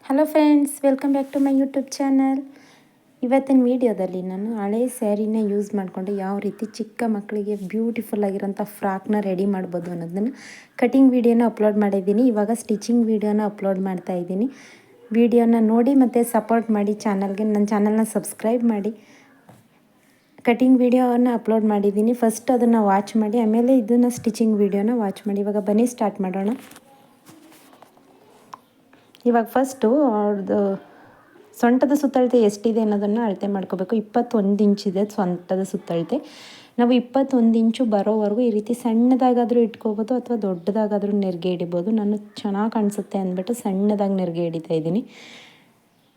Hello friends, welcome back to my YouTube channel. ಇವತ್ತಿನ ವೀಡಿಯೋದಲ್ಲಿ ನಾನು ಹಳೆ ಸ್ಯಾರಿನ ಯೂಸ್ ಮಾಡಿಕೊಂಡು ಯಾವ ರೀತಿ ಚಿಕ್ಕ ಮಕ್ಕಳಿಗೆ ಬ್ಯೂಟಿಫುಲ್ ಆಗಿರೋಂಥ ಫ್ರಾಕ್ನ ರೆಡಿ ಮಾಡ್ಬೋದು ಅನ್ನೋದನ್ನು ಕಟಿಂಗ್ ವೀಡಿಯೋನ ಅಪ್ಲೋಡ್ ಮಾಡಿದ್ದೀನಿ. ಇವಾಗ ಸ್ಟಿಚಿಂಗ್ ವೀಡಿಯೋನ ಅಪ್ಲೋಡ್ ಮಾಡ್ತಾ ಇದ್ದೀನಿ. ವೀಡಿಯೋನ ನೋಡಿ ಮತ್ತು ಸಪೋರ್ಟ್ ಮಾಡಿ ಚಾನಲ್ಗೆ. ನನ್ನ ಚಾನಲ್ನ ಸಬ್ಸ್ಕ್ರೈಬ್ ಮಾಡಿ. ಕಟಿಂಗ್ ವೀಡಿಯೋನ ಅಪ್ಲೋಡ್ ಮಾಡಿದ್ದೀನಿ. ಫಸ್ಟ್ ಅದನ್ನು ವಾಚ್ ಮಾಡಿ, ಆಮೇಲೆ ಇದನ್ನು ಸ್ಟಿಚಿಂಗ್ ವೀಡಿಯೋನ ವಾಚ್ ಮಾಡಿ. ಇವಾಗ ಬನ್ನಿ ಸ್ಟಾರ್ಟ್ ಮಾಡೋಣ. ಇವಾಗ ಫಸ್ಟು ಅವ್ರದ್ದು ಸೊಂಟದ ಸುತ್ತಳತೆ ಎಷ್ಟಿದೆ ಅನ್ನೋದನ್ನು ಅಳತೆ ಮಾಡ್ಕೋಬೇಕು. 21 ಇಂಚಿದೆ ಸೊಂಟದ ಸುತ್ತಳತೆ. ನಾವು 21 ಇಂಚು ಬರೋವರೆಗೂ ಈ ರೀತಿ ಸಣ್ಣದಾಗಾದರೂ ಇಟ್ಕೋಬೋದು ಅಥವಾ ದೊಡ್ಡದಾಗಾದರೂ ನೆರಿಗೆ ಹಿಡಿಬೋದು. ನಾನು ಚೆನ್ನಾಗಿ ಕಾಣಿಸುತ್ತೆ ಅಂದ್ಬಿಟ್ಟು ಸಣ್ಣದಾಗಿ ನೆರಿಗೆ ಹಿಡಿತಾ ಇದ್ದೀನಿ.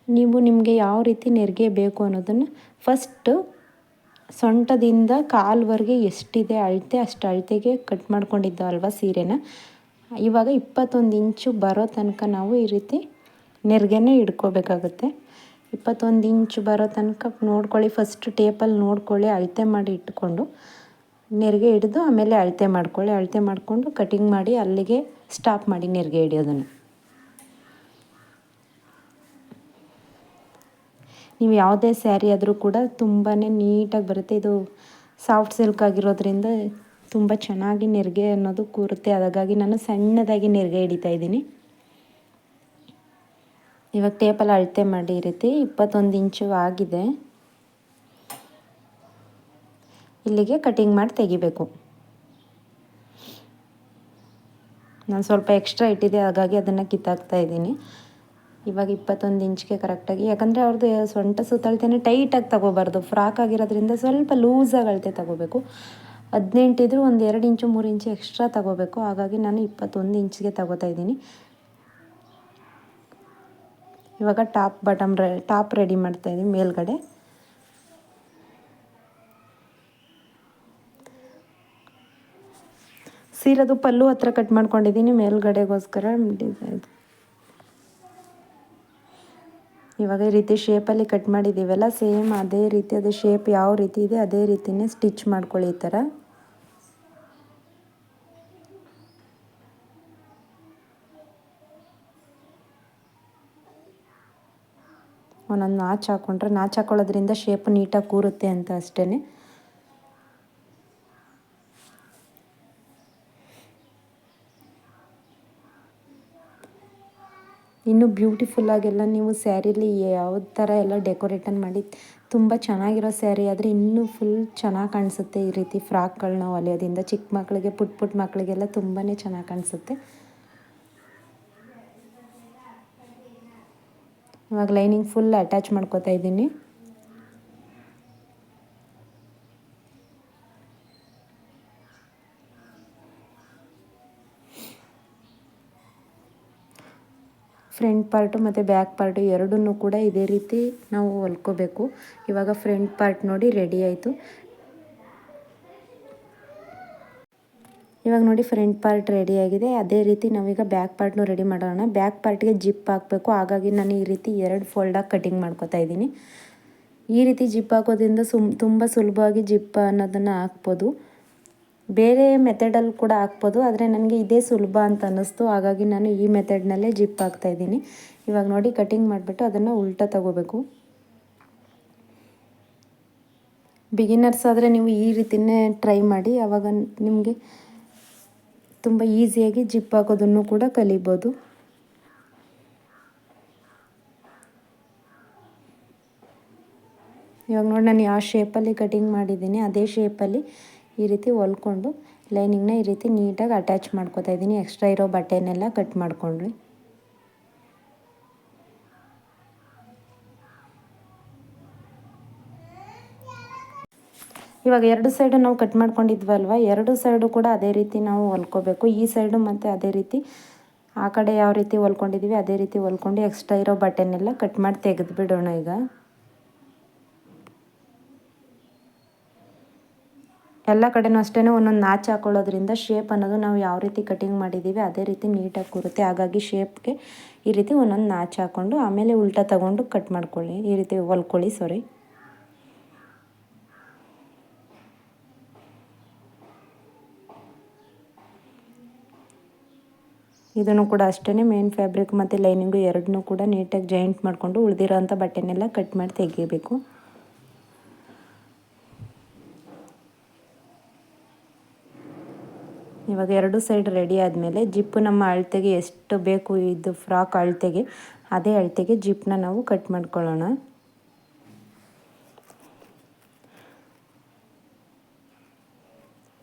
ನೀವು ನಿಮಗೆ ಯಾವ ರೀತಿ ನೆರಿಗೆ ಬೇಕು ಅನ್ನೋದನ್ನು ಫಸ್ಟು ಸೊಂಟದಿಂದ ಕಾಲ್ವರೆಗೆ ಎಷ್ಟಿದೆ ಅಳತೆ ಅಷ್ಟು ಅಳತೆಗೆ ಕಟ್ ಮಾಡ್ಕೊಂಡಿದ್ದು ಅಲ್ವಾ ಸೀರೆನ. ಇವಾಗ 21 ಇಂಚು ಬರೋ ತನಕ ನಾವು ಈ ರೀತಿ ನೆರಿಗೆನೇ ಇಟ್ಕೋಬೇಕಾಗುತ್ತೆ. 21 ಇಂಚು ಬರೋ ತನಕ ನೋಡ್ಕೊಳ್ಳಿ. ಫಸ್ಟ್ ಟೇಪಲ್ಲಿ ನೋಡ್ಕೊಳ್ಳಿ, ಅಳತೆ ಮಾಡಿ ಇಟ್ಕೊಂಡು ನೆರಿಗೆ ಹಿಡಿದು ಆಮೇಲೆ ಅಳತೆ ಮಾಡ್ಕೊಳ್ಳಿ. ಅಳತೆ ಮಾಡಿಕೊಂಡು ಕಟಿಂಗ್ ಮಾಡಿ ಅಲ್ಲಿಗೆ ಸ್ಟಾಪ್ ಮಾಡಿ ನೆರಿಗೆ ಹಿಡಿಯೋದನ್ನು. ನೀವು ಯಾವುದೇ ಸ್ಯಾರಿ ಆದರೂ ಕೂಡ ತುಂಬಾ ನೀಟಾಗಿ ಬರುತ್ತೆ. ಇದು ಸಾಫ್ಟ್ ಸಿಲ್ಕ್ ಆಗಿರೋದ್ರಿಂದ ತುಂಬ ಚೆನ್ನಾಗಿ ನೆರಿಗೆ ಅನ್ನೋದು ಕೂರುತ್ತೆ. ಹಾಗಾಗಿ ನಾನು ಸಣ್ಣದಾಗಿ ನೆರಿಗೆ ಹಿಡಿತಾ ಇದ್ದೀನಿ. ಇವಾಗ ಟೇಪಲ್ಲಿ ಅಳತೆ ಮಾಡಿ ಈ ರೀತಿ 21 ಇಂಚು ಆಗಿದೆ. ಇಲ್ಲಿಗೆ ಕಟಿಂಗ್ ಮಾಡಿ ತೆಗಿಬೇಕು. ನಾನು ಸ್ವಲ್ಪ ಎಕ್ಸ್ಟ್ರಾ ಇಟ್ಟಿದ್ದೆ, ಹಾಗಾಗಿ ಅದನ್ನು ಕಿತ್ತಾಕ್ತಾ ಇದ್ದೀನಿ. ಇವಾಗ 21 ಇಂಚ್ಗೆ ಕರೆಕ್ಟಾಗಿ, ಯಾಕಂದರೆ ಅವ್ರದ್ದು ಸೊಂಟ ಸುತ್ತಳತೆನೇ ಟೈಟಾಗಿ ತಗೋಬಾರ್ದು. ಫ್ರಾಕ್ ಆಗಿರೋದ್ರಿಂದ ಸ್ವಲ್ಪ ಲೂಸಾಗಿ ಅಳತೆ ತಗೋಬೇಕು. 18 ಇದ್ರೂ ಒಂದು 2 ಇಂಚು 3 ಇಂಚು ಎಕ್ಸ್ಟ್ರಾ ತಗೋಬೇಕು. ಹಾಗಾಗಿ ನಾನು 21 ಇಂಚಿಗೆ ತಗೋತಾ ಇದ್ದೀನಿ. ಇವಾಗ ಟಾಪ್ ರೆಡಿ ಮಾಡ್ತಾ ಇದ್ದೀನಿ ಮೇಲ್ಗಡೆ. ಸೀರೆದು ಪಲ್ಲು ಹತ್ರ ಕಟ್ ಮಾಡ್ಕೊಂಡಿದ್ದೀನಿ ಮೇಲ್ಗಡೆಗೋಸ್ಕರ ಡಿಸೈನ್. ಇವಾಗ ಈ ರೀತಿ ಶೇಪಲ್ಲಿ ಕಟ್ ಮಾಡಿದ್ದೀವಲ್ಲ, ಸೇಮ್ ಅದೇ ರೀತಿ ಅದು ಶೇಪ್ ಯಾವ ರೀತಿ ಇದೆ ಅದೇ ರೀತಿಯೇ ಸ್ಟಿಚ್ ಮಾಡ್ಕೊಳ್ಳಿ. ಈ ಥರ ಒಂದೊಂದು ನಾಚು ಹಾಕ್ಕೊಂಡ್ರೆ, ನಾಚು ಹಾಕೊಳ್ಳೋದ್ರಿಂದ ಶೇಪ್ ನೀಟಾಗಿ ಕೂರುತ್ತೆ ಅಂತ ಅಷ್ಟೇ. ಇನ್ನೂ ಬ್ಯೂಟಿಫುಲ್ಲಾಗೆಲ್ಲ ನೀವು ಸ್ಯಾರಿಲಿ ಯಾವ ಥರ ಎಲ್ಲ ಡೆಕೋರೇಟನ್ ಮಾಡಿ ತುಂಬ ಚೆನ್ನಾಗಿರೋ ಸ್ಯಾರಿ ಆದರೆ ಇನ್ನೂ ಫುಲ್ ಚೆನ್ನಾಗಿ ಕಾಣಿಸುತ್ತೆ. ಈ ರೀತಿ ಫ್ರಾಕ್ಗಳನ್ನ ಹೊಲಿಯೋದ್ರಿಂದ ಚಿಕ್ಕ ಮಕ್ಕಳಿಗೆ, ಪುಟ್ಟ ಮಕ್ಕಳಿಗೆಲ್ಲ ತುಂಬಾ ಚೆನ್ನಾಗಿ ಕಾಣಿಸುತ್ತೆ. ಇವಾಗ ಲೈನಿಂಗ್ ಫುಲ್ ಅಟ್ಯಾಚ್ ಮಾಡ್ಕೋತಾ ಇದ್ದೀನಿ. ಫ್ರಂಟ್ ಪಾರ್ಟು ಮತ್ತು ಬ್ಯಾಕ್ ಪಾರ್ಟು ಎರಡನ್ನೂ ಕೂಡ ಇದೇ ರೀತಿ ನಾವು ಹೊಲ್ಕೋಬೇಕು. ಇವಾಗ ಫ್ರಂಟ್ ಪಾರ್ಟ್ ನೋಡಿ ರೆಡಿ ಆಯಿತು. ಇವಾಗ ನೋಡಿ ಫ್ರಂಟ್ ಪಾರ್ಟ್ ರೆಡಿಯಾಗಿದೆ. ಅದೇ ರೀತಿ ನಾವೀಗ ಬ್ಯಾಕ್ ಪಾರ್ಟ್ನು ರೆಡಿ ಮಾಡೋಣ. ಬ್ಯಾಕ್ ಪಾರ್ಟ್ಗೆ ಜಿಪ್ ಹಾಕಬೇಕು. ಹಾಗಾಗಿ ನಾನು ಈ ರೀತಿ 2 ಫೋಲ್ಡಾಗಿ ಕಟಿಂಗ್ ಮಾಡ್ಕೋತಾ ಇದ್ದೀನಿ. ಈ ರೀತಿ ಜಿಪ್ ಹಾಕೋದ್ರಿಂದ ತುಂಬ ಸುಲಭವಾಗಿ ಜಿಪ್ ಅನ್ನೋದನ್ನು ಹಾಕ್ಬೋದು. ಬೇರೆ ಮೆಥಡಲ್ಲಿ ಕೂಡ ಹಾಕ್ಬೋದು, ಆದರೆ ನನಗೆ ಇದೇ ಸುಲಭ ಅಂತ ಅನ್ನಿಸ್ತು. ಹಾಗಾಗಿ ನಾನು ಈ ಮೆಥಡ್ನಲ್ಲೇ ಜಿಪ್ ಹಾಕ್ತಾಯಿದ್ದೀನಿ. ಇವಾಗ ನೋಡಿ ಕಟಿಂಗ್ ಮಾಡಿಬಿಟ್ಟು ಅದನ್ನು ಉಲ್ಟಾ ತಗೋಬೇಕು. ಬಿಗಿನರ್ಸ್ ಆದರೆ ನೀವು ಈ ರೀತಿಯೇ ಟ್ರೈ ಮಾಡಿ. ಆವಾಗ ನಿಮಗೆ ತುಂಬ ಈಸಿಯಾಗಿ ಜಿಪ್ ಹಾಕೋದನ್ನು ಕೂಡ ಕಲಿಬೋದು. ಇವಾಗ ನೋಡಿ ನಾನು ಯಾವ ಶೇಪಲ್ಲಿ ಕಟಿಂಗ್ ಮಾಡಿದ್ದೀನಿ ಅದೇ ಶೇಪಲ್ಲಿ ಈ ರೀತಿ ಹೊಲ್ಕೊಂಡು ಲೈನಿಂಗ್ನ ಈ ರೀತಿ ನೀಟಾಗಿ ಅಟ್ಯಾಚ್ ಮಾಡ್ಕೋತಾ ಇದ್ದೀನಿ. ಎಕ್ಸ್ಟ್ರಾ ಇರೋ ಬಟ್ಟೆನೆಲ್ಲ ಕಟ್ ಮಾಡ್ಕೊಂಡ್ರಿ. ಇವಾಗ 2 ಸೈಡು ನಾವು ಕಟ್ ಮಾಡ್ಕೊಂಡಿದ್ವಲ್ವ, 2 ಸೈಡು ಕೂಡ ಅದೇ ರೀತಿ ನಾವು ಹೊಲ್ಕೋಬೇಕು. ಈ ಸೈಡು ಮತ್ತು ಅದೇ ರೀತಿ ಆ ಕಡೆ ಯಾವ ರೀತಿ ಹೊಲ್ಕೊಂಡಿದ್ದೀವಿ ಅದೇ ರೀತಿ ಹೊಲ್ಕೊಂಡು ಎಕ್ಸ್ಟ್ರಾ ಇರೋ ಬಟ್ಟೆನೆಲ್ಲ ಕಟ್ ಮಾಡಿ ತೆಗೆದುಬಿಡೋಣ. ಈಗ ಎಲ್ಲ ಕಡೆನೂ ಅಷ್ಟೇ ಒಂದೊಂದು ನಾಚು ಹಾಕೊಳ್ಳೋದ್ರಿಂದ ಶೇಪ್ ಅನ್ನೋದು ನಾವು ಯಾವ ರೀತಿ ಕಟಿಂಗ್ ಮಾಡಿದ್ದೀವಿ ಅದೇ ರೀತಿ ನೀಟಾಗಿ ಕೂರುತ್ತೆ. ಹಾಗಾಗಿ ಶೇಪ್ಗೆ ಈ ರೀತಿ ಒಂದೊಂದು ನಾಚು ಹಾಕ್ಕೊಂಡು ಆಮೇಲೆ ಉಲ್ಟಾ ತಗೊಂಡು ಕಟ್ ಮಾಡ್ಕೊಳ್ಳಿ, ಈ ರೀತಿ ಹೊಲ್ಕೊಳ್ಳಿ. ಇದನ್ನು ಕೂಡ ಅಷ್ಟೇ ಮೇನ್ ಫ್ಯಾಬ್ರಿಕ್ ಮತ್ತು ಲೈನಿಂಗು ಎರಡನ್ನೂ ಕೂಡ ನೀಟಾಗಿ ಜಾಯಿಂಟ್ ಮಾಡಿಕೊಂಡು ಉಳಿದಿರೋ ಅಂಥ ಬಟ್ಟೆನೆಲ್ಲ ಕಟ್ ಮಾಡಿ ತೆಗಿಬೇಕು. ಇವಾಗ ಎರಡು ಸೈಡ್ ರೆಡಿ ಆದಮೇಲೆ ಜಿಪ್ಪು ನಮ್ಮ ಅಳತೆಗೆ ಎಷ್ಟು ಬೇಕು ಇದು ಫ್ರಾಕ್ ಅಳತೆಗೆ ಅದೇ ಅಳತೆಗೆ ಜಿಪ್ಪನ್ನ ನಾವು ಕಟ್ ಮಾಡ್ಕೊಳ್ಳೋಣ.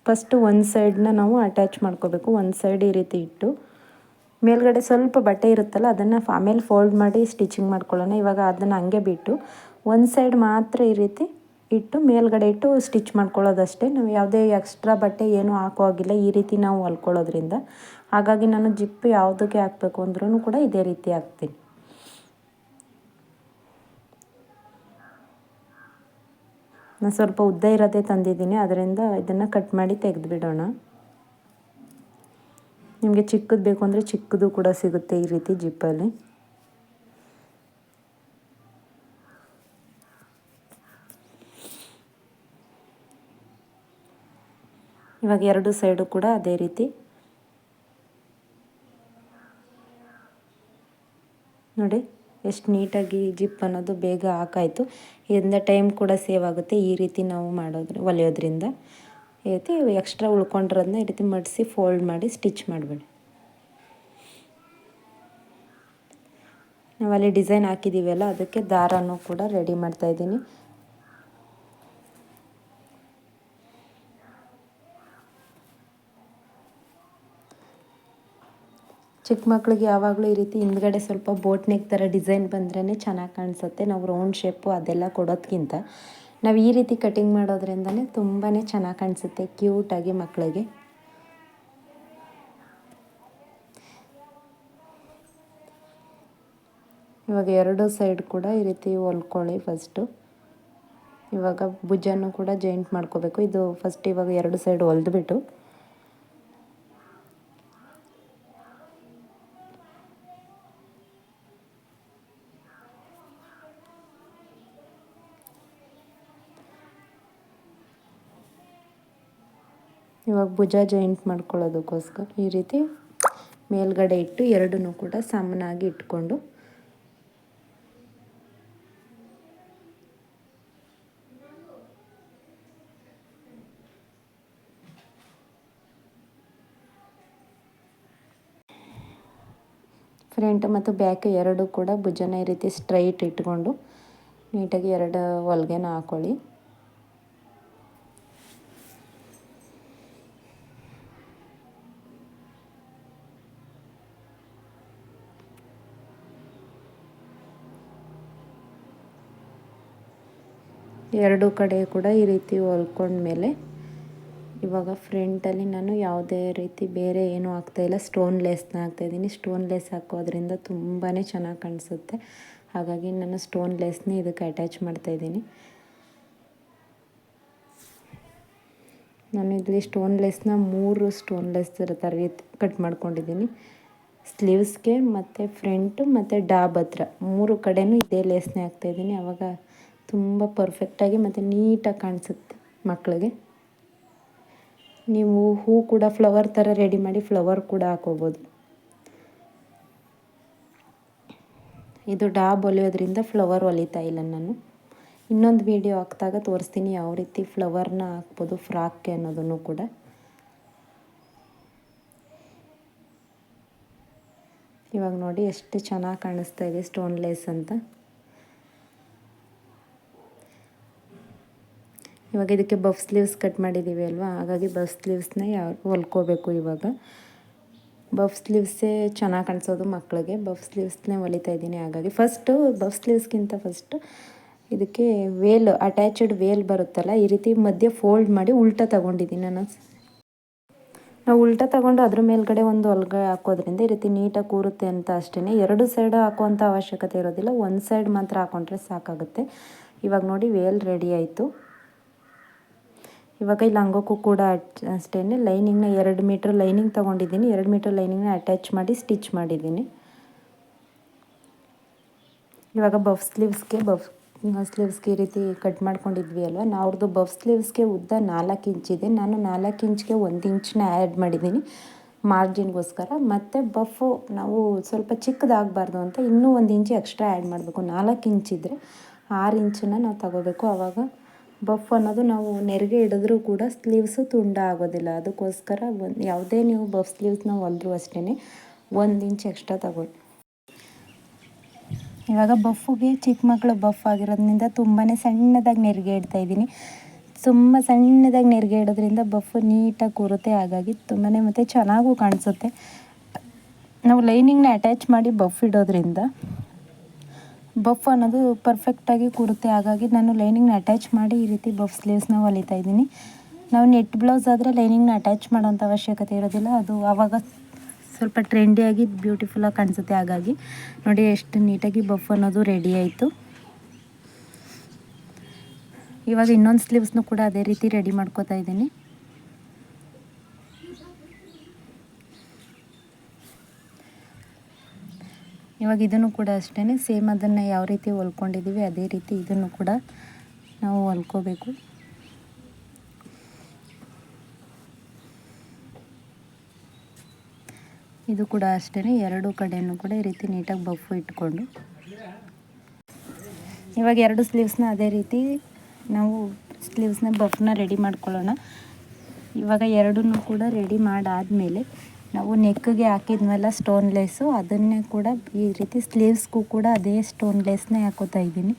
ಫಸ್ಟು ಒಂದು ಸೈಡನ್ನ ನಾವು ಅಟ್ಯಾಚ್ ಮಾಡ್ಕೋಬೇಕು. ಒಂದು ಸೈಡ್ ಈ ರೀತಿ ಇಟ್ಟು ಮೇಲ್ಗಡೆ ಸ್ವಲ್ಪ ಬಟ್ಟೆ ಇರುತ್ತಲ್ಲ ಅದನ್ನು ಆಮೇಲೆ ಫೋಲ್ಡ್ ಮಾಡಿ ಸ್ಟಿಚಿಂಗ್ ಮಾಡ್ಕೊಳ್ಳೋಣ. ಇವಾಗ ಅದನ್ನು ಹಂಗೆ ಬಿಟ್ಟು ಒಂದು ಸೈಡ್ ಮಾತ್ರ ಈ ರೀತಿ ಇಟ್ಟು ಮೇಲ್ಗಡೆ ಇಟ್ಟು ಸ್ಟಿಚ್ ಮಾಡ್ಕೊಳ್ಳೋದಷ್ಟೇ. ನಾವು ಯಾವುದೇ ಎಕ್ಸ್ಟ್ರಾ ಬಟ್ಟೆ ಏನೂ ಹಾಕೋ ಹಾಗಿಲ್ಲ ಈ ರೀತಿ ನಾವು ಹೊಲ್ಕೊಳ್ಳೋದ್ರಿಂದ. ಹಾಗಾಗಿ ನಾನು ಜಿಪ್ಪು ಯಾವುದಕ್ಕೆ ಹಾಕಬೇಕು ಅಂದ್ರೂ ಕೂಡ ಇದೇ ರೀತಿ ಹಾಕ್ತೀನಿ. ನಾನು ಸ್ವಲ್ಪ ಉದ್ದ ಇರೋದೇ ತಂದಿದ್ದೀನಿ, ಅದರಿಂದ ಇದನ್ನು ಕಟ್ ಮಾಡಿ ತೆಗೆದುಬಿಡೋಣ. ನಿಮಗೆ ಚಿಕ್ಕದು ಬೇಕು ಅಂದರೆ ಚಿಕ್ಕದು ಕೂಡ ಸಿಗುತ್ತೆ ಈ ರೀತಿ ಜಿಪ್ಪಲ್ಲಿ. ಇವಾಗ ಎರಡು ಸೈಡು ಕೂಡ ಅದೇ ರೀತಿ ನೋಡಿ ಎಷ್ಟು ನೀಟಾಗಿ ಜಿಪ್ ಅನ್ನೋದು ಬೇಗ ಹಾಕಾಯಿತು. ಇದರಿಂದ ಟೈಮ್ ಕೂಡ ಸೇವ್ ಆಗುತ್ತೆ ಈ ರೀತಿ ನಾವು ಹೊಲಿಯೋದ್ರಿಂದ. ಈ ರೀತಿ ಎಕ್ಸ್ಟ್ರಾ ಉಳ್ಕೊಂಡಿರೋದನ್ನ ಈ ರೀತಿ ಮಡಿಸಿ ಫೋಲ್ಡ್ ಮಾಡಿ ಸ್ಟಿಚ್ ಮಾಡಬೇಡಿ. ನಾವಲ್ಲಿ ಡಿಸೈನ್ ಹಾಕಿದ್ದೀವಲ್ಲ ಅದಕ್ಕೆ ದಾರನೂ ಕೂಡ ರೆಡಿ ಮಾಡ್ತಾಯಿದ್ದೀನಿ. ಚಿಕ್ಕ ಮಕ್ಳಿಗೆ ಯಾವಾಗಲೂ ಈ ರೀತಿ ಹಿಂದ್ಗಡೆ ಸ್ವಲ್ಪ ಬೋಟ್ ನೆಕ್ ಥರ ಡಿಸೈನ್ ಬಂದ್ರೇ ಚೆನ್ನಾಗಿ ಕಾಣಿಸುತ್ತೆ. ನಾವು ರೌಂಡ್ ಶೇಪು ಅದೆಲ್ಲ ಕೊಡೋದಕ್ಕಿಂತ ನಾವು ಈ ರೀತಿ ಕಟಿಂಗ್ ಮಾಡೋದ್ರಿಂದನೇ ತುಂಬಾ ಚೆನ್ನಾಗಿ ಕಾಣಿಸುತ್ತೆ ಕ್ಯೂಟಾಗಿ ಮಕ್ಕಳಿಗೆ. ಇವಾಗ ಎರಡು ಸೈಡ್ ಕೂಡ ಈ ರೀತಿ ಹೊಲ್ಕೊಳ್ಳಿ ಫಸ್ಟು. ಇವಾಗ ಭುಜನೂ ಕೂಡ ಜಾಯಿಂಟ್ ಮಾಡ್ಕೋಬೇಕು. ಇದು ಫಸ್ಟ್ ಇವಾಗ ಎರಡು ಸೈಡ್ ಹೊಲಿದ್ಬಿಟ್ಟು ಇವಾಗ ಭುಜ ಜಾಯಿಂಟ್ ಮಾಡ್ಕೊಳ್ಳೋದಕ್ಕೋಸ್ಕರ ಈ ರೀತಿ ಮೇಲ್ಗಡೆ ಇಟ್ಟು ಎರಡನ್ನೂ ಕೂಡ ಸಮನಾಗಿ ಇಟ್ಕೊಂಡು ಫ್ರಂಟ್ ಮತ್ತು ಬ್ಯಾಕ್ ಎರಡು ಕೂಡ ಭುಜನ ಈ ರೀತಿ ಸ್ಟ್ರೈಟ್ ಇಟ್ಕೊಂಡು ನೀಟಾಗಿ ಎರಡು ಹೊಲ್ಗೆನ ಹಾಕ್ಕೊಳ್ಳಿ. ಎರಡು ಕಡೆ ಕೂಡ ಈ ರೀತಿ ಹೊಲ್ಕೊಂಡ್ಮೇಲೆ ಇವಾಗ ಫ್ರಂಟಲ್ಲಿ ನಾನು ಯಾವುದೇ ರೀತಿ ಬೇರೆ ಏನೂ ಹಾಕ್ತಾಯಿಲ್ಲ, ಸ್ಟೋನ್ ಲೇಸ್ನ ಹಾಕ್ತಾಯಿದ್ದೀನಿ. ಸ್ಟೋನ್ ಲೇಸ್ ಹಾಕೋದ್ರಿಂದ ತುಂಬಾ ಚೆನ್ನಾಗಿ ಕಾಣಿಸುತ್ತೆ. ಹಾಗಾಗಿ ನಾನು ಸ್ಟೋನ್ ಲೇಸ್ನೇ ಇದಕ್ಕೆ ಅಟ್ಯಾಚ್ ಮಾಡ್ತಾಯಿದ್ದೀನಿ. ನಾನು ಇಲ್ಲಿ ಸ್ಟೋನ್ ಲೇಸ್ನ 3 ಸ್ಟೋನ್ ಲೇಸ್ ಥರ ರೀತಿ ಕಟ್ ಮಾಡ್ಕೊಂಡಿದ್ದೀನಿ. ಸ್ಲೀವ್ಸ್ಗೆ ಮತ್ತು ಫ್ರಂಟು ಮತ್ತು ಡಾಬ್ ಹತ್ರ 3 ಕಡೆನೂ ಇದೇ ಲೇಸ್ನೇ ಹಾಕ್ತಾಯಿದ್ದೀನಿ. ಆವಾಗ ತುಂಬ ಪರ್ಫೆಕ್ಟಾಗಿ ಮತ್ತು ನೀಟಾಗಿ ಕಾಣಿಸುತ್ತೆ ಮಕ್ಕಳಿಗೆ. ನೀವು ಹೂ ಕೂಡ ಫ್ಲವರ್ ಥರ ರೆಡಿ ಮಾಡಿ ಫ್ಲವರ್ ಕೂಡ ಹಾಕೋಬೋದು. ಇದು ಡಾಬ್ ಹೊಲಿಯೋದ್ರಿಂದ ಫ್ಲವರ್ ಹೊಲಿತಾ ಇಲ್ಲ ನಾನು. ಇನ್ನೊಂದು ವೀಡಿಯೋ ಹಾಕಿದಾಗ ತೋರಿಸ್ತೀನಿ ಯಾವ ರೀತಿ ಫ್ಲವರ್ನ ಹಾಕ್ಬೋದು ಫ್ರಾಕ್ಗೆ ಅನ್ನೋದನ್ನು ಕೂಡ. ಇವಾಗ ನೋಡಿ ಎಷ್ಟು ಚೆನ್ನಾಗಿ ಕಾಣಿಸ್ತಾ ಇದೆ ಸ್ಟೋನ್ ಲೇಸ್ ಅಂತ. ಇವಾಗ ಇದಕ್ಕೆ ಬಫ್ ಸ್ಲೀವ್ಸ್ ಕಟ್ ಮಾಡಿದ್ದೀವಿ ಅಲ್ವಾ, ಹಾಗಾಗಿ ಬಫ್ ಸ್ಲೀವ್ಸ್ನ ಹೊಲ್ಕೋಬೇಕು. ಇವಾಗ ಬಫ್ ಸ್ಲೀವ್ಸೇ ಚೆನ್ನಾಗಿ ಕಾಣಿಸೋದು ಮಕ್ಕಳಿಗೆ. ಬಫ್ ಸ್ಲೀವ್ಸ್ನೇ ಹೊಲಿತಾ ಇದ್ದೀನಿ. ಹಾಗಾಗಿ ಫಸ್ಟು ಬಫ್ ಸ್ಲೀವ್ಸ್ಗಿಂತ ಫಸ್ಟು ಇದಕ್ಕೆ ವೇಲ್ ಅಟ್ಯಾಚ್ಡ್ ವೇಲ್ ಬರುತ್ತಲ್ಲ, ಈ ರೀತಿ ಮಧ್ಯೆ ಫೋಲ್ಡ್ ಮಾಡಿ ಉಲ್ಟಾ ತೊಗೊಂಡಿದ್ದೀನಿ ನಾನು. ನಾವು ಉಲ್ಟಾ ತೊಗೊಂಡು ಅದ್ರ ಮೇಲ್ಗಡೆ ಒಂದು ಹೊಲ್ಗೆ ಹಾಕೋದ್ರಿಂದ ಈ ರೀತಿ ನೀಟಾಗಿ ಕೂರುತ್ತೆ ಅಂತ ಅಷ್ಟೇ. ಎರಡು ಸೈಡ್ ಹಾಕುವಂಥ ಅವಶ್ಯಕತೆ ಇರೋದಿಲ್ಲ, ಒಂದು ಸೈಡ್ ಮಾತ್ರ ಹಾಕೊಂಡ್ರೆ ಸಾಕಾಗುತ್ತೆ. ಇವಾಗ ನೋಡಿ ವೇಲ್ ರೆಡಿ ಆಯಿತು. ಇವಾಗ ಇಲ್ಲಿ ಲಂಗೋಕ್ಕೂ ಕೂಡ ಅಷ್ಟೇ ಲೈನಿಂಗ್ನ 2 ಮೀಟ್ರ್ ಲೈನಿಂಗ್ ತೊಗೊಂಡಿದ್ದೀನಿ. 2 ಮೀಟ್ರ್ ಲೈನಿಂಗ್ನ ಅಟ್ಯಾಚ್ ಮಾಡಿ ಸ್ಟಿಚ್ ಮಾಡಿದ್ದೀನಿ. ಇವಾಗ ಬಫ್ ಸ್ಲೀವ್ಸ್ಗೆ ಈ ರೀತಿ ಕಟ್ ಮಾಡ್ಕೊಂಡಿದ್ವಿ ಅಲ್ವಾ, ಅವ್ರದ್ದು ಬಫ್ ಸ್ಲೀವ್ಸ್ಗೆ ಉದ್ದ 4 ಇಂಚಿದೆ. ನಾನು 4 ಇಂಚ್ಗೆ 1 ಇಂಚನ್ನ ಆ್ಯಡ್ ಮಾಡಿದ್ದೀನಿ. ಮಾರ್ಜಿನ್ಗೋಸ್ಕರ. ಮತ್ತು ಬಫು ನಾವು ಸ್ವಲ್ಪ ಚಿಕ್ಕದಾಗಬಾರ್ದು ಅಂತ ಇನ್ನೂ 1 ಇಂಚ್ ಎಕ್ಸ್ಟ್ರಾ ಆ್ಯಡ್ ಮಾಡಬೇಕು. 4 ಇಂಚಿದ್ರೆ 6 ಇಂಚನ್ನ ನಾವು ತಗೋಬೇಕು. ಆವಾಗ ಬಫ್ ಅನ್ನೋದು ನಾವು ನೆರಿಗೆ ಹಿಡಿದ್ರೂ ಕೂಡ ಸ್ಲೀವ್ಸು ತುಂಡ ಆಗೋದಿಲ್ಲ. ಅದಕ್ಕೋಸ್ಕರ ಯಾವುದೇ ನೀವು ಬಫ್ ಸ್ಲೀವ್ಸ್ನ ಹೊಲಿದ್ರೂ ಅಷ್ಟೇ 1 ಇಂಚ್ ಎಕ್ಸ್ಟ್ರಾ ತಗೊಳ್ಳಿ. ಇವಾಗ ಬಫ್ಫುಗೆ ಚಿಕ್ಕ ಮಕ್ಕಳು ಬಫ್ ಆಗಿರೋದ್ರಿಂದ ತುಂಬಾ ಸಣ್ಣದಾಗಿ ನೆರಿಗೆ ಇಡ್ತಾಯಿದ್ದೀನಿ. ತುಂಬ ಸಣ್ಣದಾಗಿ ನೆರಿಗೆ ಇಡೋದ್ರಿಂದ ಬಫ್ ನೀಟಾಗಿ ಕೂರುತ್ತೆ. ಹಾಗಾಗಿ ತುಂಬಾ ಮತ್ತು ಚೆನ್ನಾಗೂ ಕಾಣಿಸುತ್ತೆ. ನಾವು ಲೈನಿಂಗ್ನ ಅಟ್ಯಾಚ್ ಮಾಡಿ ಬಫ್ ಇಡೋದ್ರಿಂದ ಬಫ್ ಅನ್ನೋದು ಪರ್ಫೆಕ್ಟಾಗಿ ಕೂರುತ್ತೆ. ಹಾಗಾಗಿ ನಾನು ಲೈನಿಂಗ್ನ ಅಟ್ಯಾಚ್ ಮಾಡಿ ಈ ರೀತಿ ಬಫ್ ಸ್ಲೀವ್ಸ್ನ ಹೊಲಿತಾ ಇದ್ದೀನಿ. ನಾವು ನೆಟ್ ಬ್ಲೌಸ್ ಆದರೆ ಲೈನಿಂಗ್ನ ಅಟ್ಯಾಚ್ ಮಾಡೋಂಥ ಅವಶ್ಯಕತೆ ಇರೋದಿಲ್ಲ. ಅದು ಆವಾಗ ಸ್ವಲ್ಪ ಟ್ರೆಂಡಿಯಾಗಿ ಬ್ಯೂಟಿಫುಲ್ಲಾಗಿ ಕಾಣಿಸುತ್ತೆ. ಹಾಗಾಗಿ ನೋಡಿ ಎಷ್ಟು ನೀಟಾಗಿ ಬಫ್ ಅನ್ನೋದು ರೆಡಿ ಆಯಿತು. ಇವಾಗ ಇನ್ನೊಂದು ಸ್ಲೀವ್ಸ್ನು ಕೂಡ ಅದೇ ರೀತಿ ರೆಡಿ ಮಾಡ್ಕೋತಾ ಇದ್ದೀನಿ. ಇವಾಗ ಇದನ್ನು ಕೂಡ ಅಷ್ಟೇ ಸೇಮ್ ಅದನ್ನು ಯಾವ ರೀತಿ ಹೊಲ್ಕೊಂಡಿದ್ದೀವಿ ಅದೇ ರೀತಿ ಇದನ್ನು ಕೂಡ ನಾವು ಹೊಲ್ಕೋಬೇಕು. ಇದು ಕೂಡ ಅಷ್ಟೇ ಎರಡು ಕಡೆಯೂ ಕೂಡ ಈ ರೀತಿ ನೀಟಾಗಿ ಬಫ್ ಇಟ್ಕೊಂಡು ಇವಾಗ 2 ಸ್ಲೀವ್ಸ್ನ ಅದೇ ರೀತಿ ನಾವು ಸ್ಲೀವ್ಸ್ನ ಬಫ್ನ ರೆಡಿ ಮಾಡ್ಕೊಳ್ಳೋಣ. ಇವಾಗ ಎರಡನ್ನೂ ಕೂಡ ರೆಡಿ ಮಾಡಾದಮೇಲೆ ನಾವು ನೆಕ್ಗೆ ಹಾಕಿದ್ಮೇಲೆ ಸ್ಟೋನ್ ಲೇಸು ಅದನ್ನೇ ಕೂಡ ಈ ರೀತಿ ಸ್ಲೀವ್ಸ್ಗೂ ಕೂಡ ಅದೇ ಸ್ಟೋನ್ ಲೇಸ್ನೇ ಹಾಕೋತಾ ಇದ್ದೀನಿ.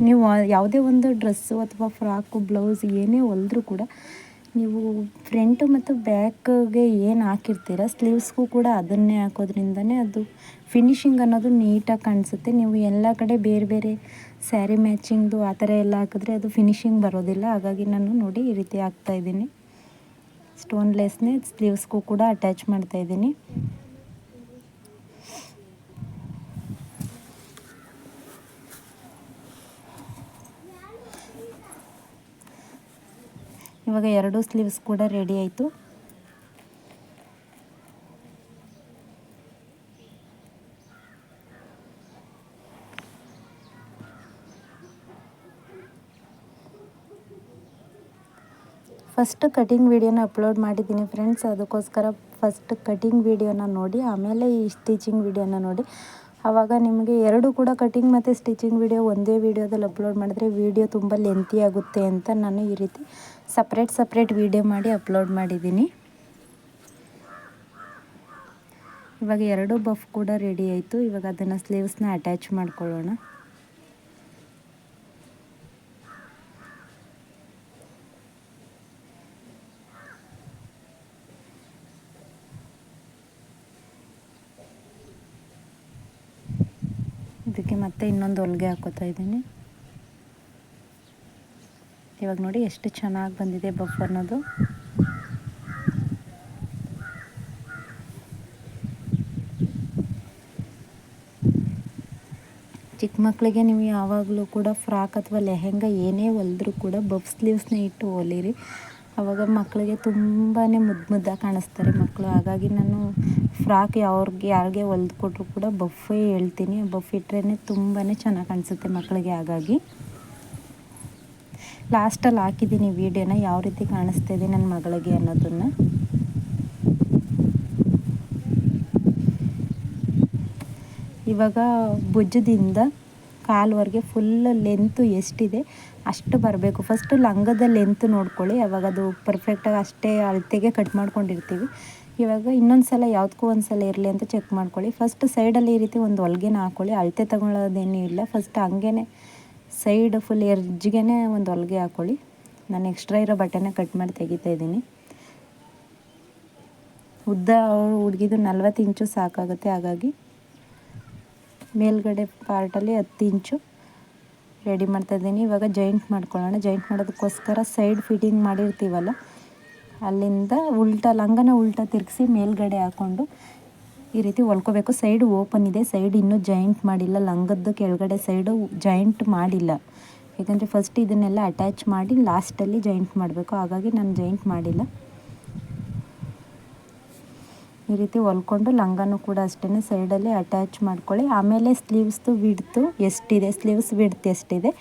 ನೀವು ಯಾವುದೇ ಒಂದು ಡ್ರೆಸ್ಸು ಅಥವಾ ಫ್ರಾಕು ಬ್ಲೌಸ್ ಏನೇ ಹೊಲಿದ್ರೂ ಕೂಡ ನೀವು ಫ್ರಂಟು ಮತ್ತು ಬ್ಯಾಕ್ಗೆ ಏನು ಹಾಕಿರ್ತೀರ ಸ್ಲೀವ್ಸ್ಗೂ ಕೂಡ ಅದನ್ನೇ ಹಾಕೋದ್ರಿಂದನೇ ಅದು ಫಿನಿಶಿಂಗ್ ಅನ್ನೋದು ನೀಟಾಗಿ ಕಾಣಿಸುತ್ತೆ. ನೀವು ಎಲ್ಲ ಕಡೆ ಬೇರೆ ಬೇರೆ ಸ್ಯಾರಿ ಮ್ಯಾಚಿಂಗ್ದು ಆ ಥರ ಎಲ್ಲ ಹಾಕಿದ್ರೆ ಅದು ಫಿನಿಶಿಂಗ್ ಬರೋದಿಲ್ಲ. ಹಾಗಾಗಿ ನಾನು ನೋಡಿ ಈ ರೀತಿ ಹಾಕ್ತಾಯಿದ್ದೀನಿ. ಸ್ಟೋನ್ ಲೇಸ್ನೇ ಸ್ಲೀವ್ಸ್ಗೂ ಕೂಡ ಅಟ್ಯಾಚ್ ಮಾಡ್ತಾಯಿದ್ದೀನಿ. ಇವಾಗ 2 ಸ್ಲೀವ್ಸ್ ಕೂಡ ರೆಡಿ ಆಯಿತು. ಫಸ್ಟ್ ಕಟಿಂಗ್ ವೀಡಿಯೋನ ಅಪ್ಲೋಡ್ ಮಾಡಿದ್ದೀನಿ ಫ್ರೆಂಡ್ಸ್. ಅದಕ್ಕೋಸ್ಕರ ಫಸ್ಟ್ ಕಟಿಂಗ್ ವೀಡಿಯೋನ ನೋಡಿ ಆಮೇಲೆ ಈ ಸ್ಟಿಚಿಂಗ್ ವೀಡಿಯೋನ ನೋಡಿ. ಆವಾಗ ನಿಮಗೆ 2 ಕೂಡ ಕಟಿಂಗ್ ಮತ್ತು ಸ್ಟಿಚಿಂಗ್ ವೀಡಿಯೋ ಒಂದೇ ವೀಡಿಯೋದಲ್ಲಿ ಅಪ್ಲೋಡ್ ಮಾಡಿದ್ರೆ ವೀಡಿಯೋ ತುಂಬ ಲೆಂತಿ ಆಗುತ್ತೆ ಅಂತ ನಾನು ಈ ರೀತಿ ಸಪ್ರೇಟ್ ವೀಡಿಯೋ ಮಾಡಿ ಅಪ್ಲೋಡ್ ಮಾಡಿದ್ದೀನಿ. ಇವಾಗ 2 ಬಫ್ ಕೂಡ ರೆಡಿ ಆಯಿತು. ಇವಾಗ ಅದನ್ನು ಸ್ಲೀವ್ಸ್ನ ಅಟ್ಯಾಚ್ ಮಾಡ್ಕೊಳ್ಳೋಣ. ಇದಕ್ಕೆ ಮತ್ತೆ ಇನ್ನೊಂದು ಹೊಲಿಗೆ ಹಾಕೋತಾ ಇದ್ದೀನಿ. ಇವಾಗ ನೋಡಿ ಎಷ್ಟು ಚೆನ್ನಾಗಿ ಬಂದಿದೆ ಬಫ್ ಅನ್ನೋದು. ಚಿಕ್ಕ ಮಕ್ಕಳಿಗೆ ನೀವು ಯಾವಾಗಲೂ ಕೂಡ ಫ್ರಾಕ್ ಅಥವಾ ಲೆಹೆಂಗಾ ಏನೇ ಹೊಲಿದ್ರೂ ಕೂಡ ಬಫ್ ಸ್ಲೀವ್ಸ್ನ ಇಟ್ಟು ಹೊಲಿರಿ. ಆವಾಗ ಮಕ್ಕಳಿಗೆ ತುಂಬಾ ಮುದ್ದಾಗಿ ಕಾಣಿಸ್ತಾರೆ ಮಕ್ಕಳು. ಹಾಗಾಗಿ ನಾನು ಫ್ರಾಕ್ ಯಾರಿಗೆ ಹೊಲ್ದು ಕೊಟ್ಟರು ಕೂಡ ಬಫ್ಫೇ ಹೇಳ್ತೀನಿ. ಬಫ್ ಇಟ್ರೇ ತುಂಬಾ ಚೆನ್ನಾಗಿ ಕಾಣಿಸುತ್ತೆ ಮಕ್ಕಳಿಗೆ. ಹಾಗಾಗಿ ಲಾಸ್ಟಲ್ಲಿ ಹಾಕಿದ್ದೀನಿ ವೀಡಿಯೋನ ಯಾವ ರೀತಿ ಕಾಣಿಸ್ತಾಯಿದೆ ನನ್ನ ಮಗಳಿಗೆ ಅನ್ನೋದನ್ನು. ಇವಾಗ ಭುಜದಿಂದ ಕಾಲ್ವರೆಗೆ ಫುಲ್ ಲೆಂತು ಎಷ್ಟಿದೆ ಅಷ್ಟು ಬರಬೇಕು. ಫಸ್ಟು ಲಂಗದ ಲೆಂತ್ ನೋಡ್ಕೊಳ್ಳಿ. ಅವಾಗ ಅದು ಪರ್ಫೆಕ್ಟಾಗಿ ಅಷ್ಟೇ ಅಳತೆಗೆ ಕಟ್ ಮಾಡ್ಕೊಂಡಿರ್ತೀವಿ. ಇವಾಗ ಇನ್ನೊಂದು ಸಲ ಯಾವುದಕ್ಕೂ ಒಂದು ಸಲ ಇರಲಿ ಅಂತ ಚೆಕ್ ಮಾಡ್ಕೊಳ್ಳಿ. ಫಸ್ಟ್ ಸೈಡಲ್ಲಿ ಈ ರೀತಿ ಒಂದು ಹೊಲಿಗೆನ ಹಾಕ್ಕೊಳ್ಳಿ. ಅಳತೆ ತಗೊಳ್ಳೋದೇನೂ ಇಲ್ಲ. ಫಸ್ಟ್ ಹಂಗೇ ಸೈಡ್ ಫುಲ್ ಎರ್ಜ್ಗೆ ಒಂದು ಹೊಲಿಗೆ ಹಾಕ್ಕೊಳ್ಳಿ. ನಾನು ಎಕ್ಸ್ಟ್ರಾ ಇರೋ ಬಟ್ಟೆನ ಕಟ್ ಮಾಡಿ ತೆಗಿತಾ ಇದ್ದೀನಿ. ಉದ್ದ ಹುಡುಗಿದು 40 ಇಂಚು ಸಾಕಾಗುತ್ತೆ. ಹಾಗಾಗಿ ಮೇಲ್ಗಡೆ ಪಾರ್ಟಲ್ಲಿ 10 ಇಂಚು ರೆಡಿ ಮಾಡ್ತಾಯಿದ್ದೀನಿ. ಇವಾಗ ಜಾಯಿಂಟ್ ಮಾಡ್ಕೊಳ್ಳೋಣ. ಜಾಯಿಂಟ್ ಮಾಡೋದಕ್ಕೋಸ್ಕರ ಸೈಡ್ ಫಿಟ್ಟಿಂಗ್ ಮಾಡಿರ್ತೀವಲ್ಲ ಅಲ್ಲಿಂದ ಲಂಗನ ಉಲ್ಟಾ ತಿರುಗಿಸಿ ಮೇಲ್ಗಡೆ ಹಾಕ್ಕೊಂಡು ಈ ರೀತಿ ಹೊಲ್ಕೋಬೇಕು. ಸೈಡ್ ಓಪನ್ ಇದೆ, ಸೈಡ್ ಇನ್ನೂ ಜಾಯಿಂಟ್ ಮಾಡಿಲ್ಲ. ಲಂಗದ್ದು ಕೆಳಗಡೆ ಸೈಡು ಜಾಯಿಂಟ್ ಮಾಡಿಲ್ಲ. ಯಾಕಂದರೆ ಫಸ್ಟ್ ಇದನ್ನೆಲ್ಲ ಅಟ್ಯಾಚ್ ಮಾಡಿ ಲಾಸ್ಟಲ್ಲಿ ಜಾಯಿಂಟ್ ಮಾಡಬೇಕು. ಹಾಗಾಗಿ ನಾನು ಜಾಯಿಂಟ್ ಮಾಡಿಲ್ಲ. ಈ ರೀತಿ ಹೊಲ್ಕೊಂಡು ಲಂಗನೂ ಕೂಡ ಅಷ್ಟೇ ಸೈಡಲ್ಲಿ ಅಟ್ಯಾಚ್ ಮಾಡ್ಕೊಳ್ಳಿ. ಆಮೇಲೆ ಸ್ಲೀವ್ಸ್ದು ವಿಡ್ತು ಎಷ್ಟಿದೆ, ಸ್ಲೀವ್ಸ್ ವಿಡ್ತ್ ಎಷ್ಟಿದೆ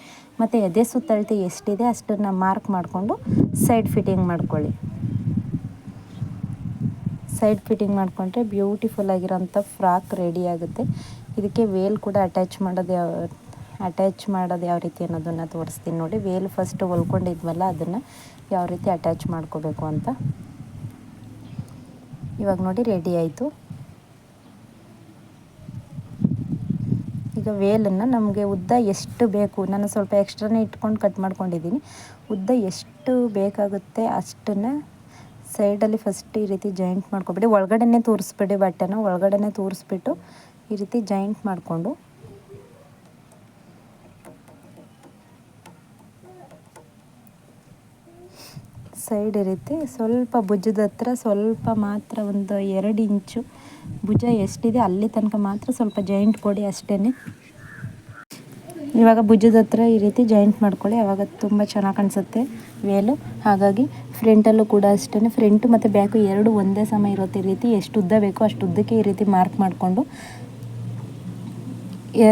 ಮತ್ತು ಎದೆ ಸುತ್ತಳತೆ ಎಷ್ಟಿದೆ ಅಷ್ಟನ್ನು ಮಾರ್ಕ್ ಮಾಡಿಕೊಂಡು ಸೈಡ್ ಫಿಟ್ಟಿಂಗ್ ಮಾಡ್ಕೊಳ್ಳಿ. ಸೈಡ್ ಫಿಟ್ಟಿಂಗ್ ಮಾಡಿಕೊಂಡ್ರೆ ಬ್ಯೂಟಿಫುಲ್ ಆಗಿರೋಂಥ ಫ್ರಾಕ್ ರೆಡಿ ಆಗುತ್ತೆ. ಇದಕ್ಕೆ ವೇಲ್ ಕೂಡ ಅಟ್ಯಾಚ್ ಮಾಡೋದು ಯಾವ ರೀತಿ ಅನ್ನೋದನ್ನು ತೋರಿಸ್ತೀನಿ ನೋಡಿ. ವೇಲ್ ಫಸ್ಟ್ ಹೊಲ್ಕೊಂಡಿದ್ವಲ್ಲ ಅದನ್ನು ಯಾವ ರೀತಿ ಅಟ್ಯಾಚ್ ಮಾಡ್ಕೋಬೇಕು ಅಂತ. ಇವಾಗ ನೋಡಿ ರೆಡಿ ಆಯಿತು. ಈಗ ವೇಲನ್ನು ನಮಗೆ ಉದ್ದ ಎಷ್ಟು ಬೇಕು, ನಾನು ಸ್ವಲ್ಪ ಎಕ್ಸ್ಟ್ರಾನೇ ಇಟ್ಕೊಂಡು ಕಟ್ ಮಾಡ್ಕೊಂಡಿದ್ದೀನಿ. ಉದ್ದ ಎಷ್ಟು ಬೇಕಾಗುತ್ತೆ ಅಷ್ಟನ್ನು ಸೈಡಲ್ಲಿ ಫಸ್ಟ್ ಈ ರೀತಿ ಜಾಯಿಂಟ್ ಮಾಡ್ಕೊಬೇಡಿ, ಒಳಗಡೆನೇ ತೋರಿಸ್ಬೇಡಿ, ಬಟ್ಟೆನ ಒಳಗಡೆನೇ ತೋರಿಸ್ಬಿಟ್ಟು ಈ ರೀತಿ ಜಾಯಿಂಟ್ ಮಾಡಿಕೊಂಡು ಸೈಡ್ ಈ ರೀತಿ ಸ್ವಲ್ಪ ಭುಜದ ಹತ್ರ ಸ್ವಲ್ಪ ಮಾತ್ರ ಒಂದು 2 ಇಂಚು ಭುಜ ಎಷ್ಟಿದೆ ಅಲ್ಲಿ ತನಕ ಮಾತ್ರ ಸ್ವಲ್ಪ ಜಾಯಿಂಟ್ ಕೊಡಿ ಅಷ್ಟೇ. ಇವಾಗ ಭುಜದ ಹತ್ರ ಈ ರೀತಿ ಜಾಯಿಂಟ್ ಮಾಡ್ಕೊಳ್ಳಿ, ಆವಾಗ ತುಂಬ ಚೆನ್ನಾಗಿ ಕಾಣಿಸುತ್ತೆ ವೇಲು. ಹಾಗಾಗಿ ಫ್ರಂಟಲ್ಲೂ ಕೂಡ ಅಷ್ಟೇ, ಫ್ರಂಟು ಮತ್ತು ಬ್ಯಾಕು ಎರಡು ಒಂದೇ ಸಮ ಇರುತ್ತೆ. ಈ ರೀತಿ ಎಷ್ಟು ಉದ್ದ ಬೇಕೋ ಅಷ್ಟು ಉದ್ದಕ್ಕೆ ಈ ರೀತಿ ಮಾರ್ಕ್ ಮಾಡಿಕೊಂಡು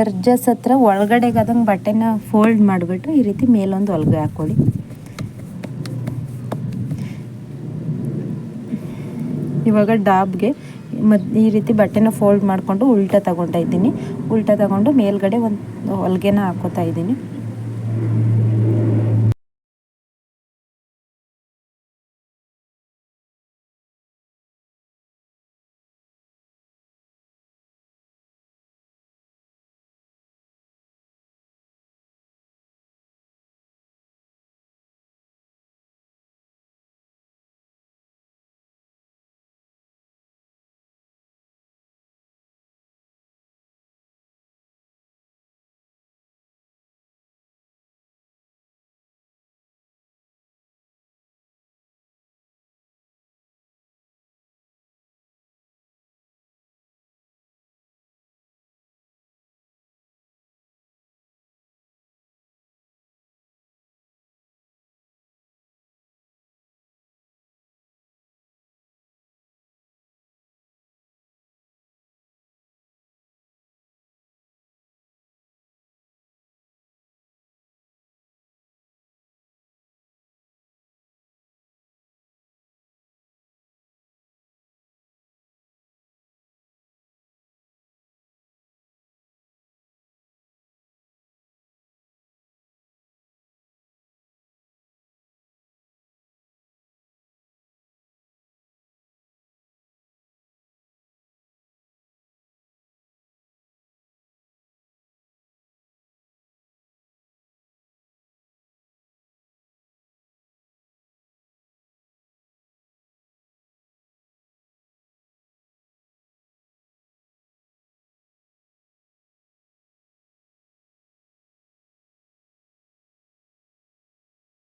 ಎಡ್ಜಸ್ ಹತ್ರ ಒಳಗಡೆಗಾದಂಗೆ ಬಟ್ಟೆನ ಫೋಲ್ಡ್ ಮಾಡಿಬಿಟ್ಟು ಈ ರೀತಿ ಮೇಲೊಂದು ಹೊಲ್ಗೆ ಹಾಕ್ಕೊಳ್ಳಿ. ಇವಾಗ ಡಾಬ್ಗೆ ಈ ರೀತಿ ಬಟ್ಟೆನ ಫೋಲ್ಡ್ ಮಾಡಿಕೊಂಡು ಉಲ್ಟಾ ತಗೊತಾ ಇದ್ದೀನಿ. ಉಲ್ಟಾ ತಗೊಂಡು ಮೇಲ್ಗಡೆ ಒಂದು ಹೊಲಿಗೆನ ಹಾಕೋತಾ ಇದ್ದೀನಿ.